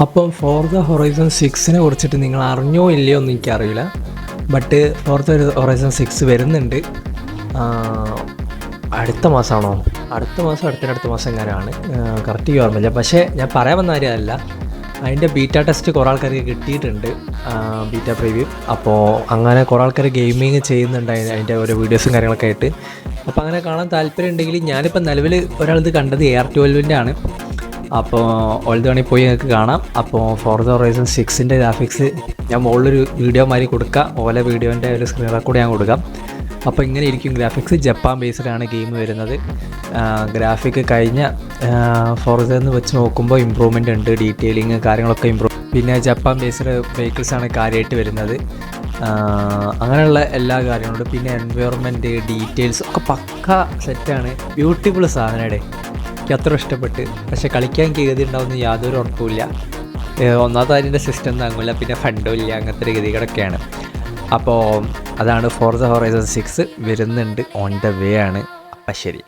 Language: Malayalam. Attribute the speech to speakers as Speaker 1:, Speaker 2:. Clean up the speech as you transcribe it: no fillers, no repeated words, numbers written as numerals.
Speaker 1: അപ്പം ഫോർദ ഹൊറൈസൺ 6നെ കുറിച്ചിട്ട് നിങ്ങൾ അറിഞ്ഞോ ഇല്ലയോ എന്ന് എനിക്കറിയില്ല. ബട്ട് ഫോർദ ഹൊറൈസൺ 6 വരുന്നുണ്ട്. അടുത്ത മാസമാണോ, അടുത്ത മാസം എങ്ങനെയാണ് കറക്റ്റ് ഓർമ്മയില്ല. പക്ഷേ ഞാൻ പറയാൻ വന്ന കാര്യമല്ല, അതിൻ്റെ ബീറ്റ ടെസ്റ്റ് കുറേ ആൾക്കാർക്ക് കിട്ടിയിട്ടുണ്ട്, ബീറ്റ പ്രിവ്യൂ. അപ്പോൾ അങ്ങനെ കുറേ ആൾക്കാർ ഗെയിമിങ് ചെയ്യുന്നുണ്ട് അതിൻ്റെ ഓരോ വീഡിയോസും കാര്യങ്ങളൊക്കെ ആയിട്ട്. അപ്പോൾ അങ്ങനെ കാണാൻ താല്പര്യം ഉണ്ടെങ്കിൽ, ഞാനിപ്പോൾ നിലവിൽ ഒരാളിത് കണ്ടത് AR12 ആണ്. അപ്പോൾ ഓൾത് വേണമെങ്കിൽ പോയി നിങ്ങൾക്ക് കാണാം. അപ്പോൾ ഫോർദ ഹൊറൈസൺ 6ൻ്റെ ഗ്രാഫിക്സ് ഞാൻ മുകളിലൊരു വീഡിയോ മാതിരി കൊടുക്കാം, ഓല വീഡിയോൻ്റെ ഒരു സ്ക്രീൻ റെക്കോർഡ് ഞാൻ കൊടുക്കാം. അപ്പോൾ ഇങ്ങനെ ഇരിക്കും ഗ്രാഫിക്സ്. ജപ്പാൻ ബേസ്ഡാണ് ഗെയിം വരുന്നത്. ഗ്രാഫിക് കഴിഞ്ഞ ഫോർദന്ന് വെച്ച് നോക്കുമ്പോൾ ഇമ്പ്രൂവ്മെൻ്റ് ഉണ്ട്, ഡീറ്റെയിലിങ് കാര്യങ്ങളൊക്കെ പിന്നെ ജപ്പാൻ ബേസ്ഡ് വെഹിക്കിൾസാണ് കാര്യമായിട്ട് വരുന്നത്. അങ്ങനെയുള്ള എല്ലാ കാര്യങ്ങളും, പിന്നെ എൻവയോൺമെൻറ്റ് ഡീറ്റെയിൽസ് ഒക്കെ പക്ക സെറ്റാണ്. ബ്യൂട്ടിഫുൾ സാധനയുടെ എനിക്ക് അത്ര ഇഷ്ടപ്പെട്ട്. പക്ഷേ കളിക്കാൻ എനിക്ക് ഗതി ഉണ്ടാവുന്ന യാതൊരു ഉറപ്പുമില്ല. ഒന്നാമത്തെ അതിൻ്റെ സിസ്റ്റം താങ്ങില്ല, പിന്നെ ഫണ്ടും ഇല്ല, അങ്ങനത്തെ ഒരു ഗതികളൊക്കെയാണ്. അപ്പോൾ അതാണ് ഫോർദ ഹൊറൈസൺ 6 വരുന്നുണ്ട്, ഓൺ ദ വേ ആണ്. അപ്പം ശരി.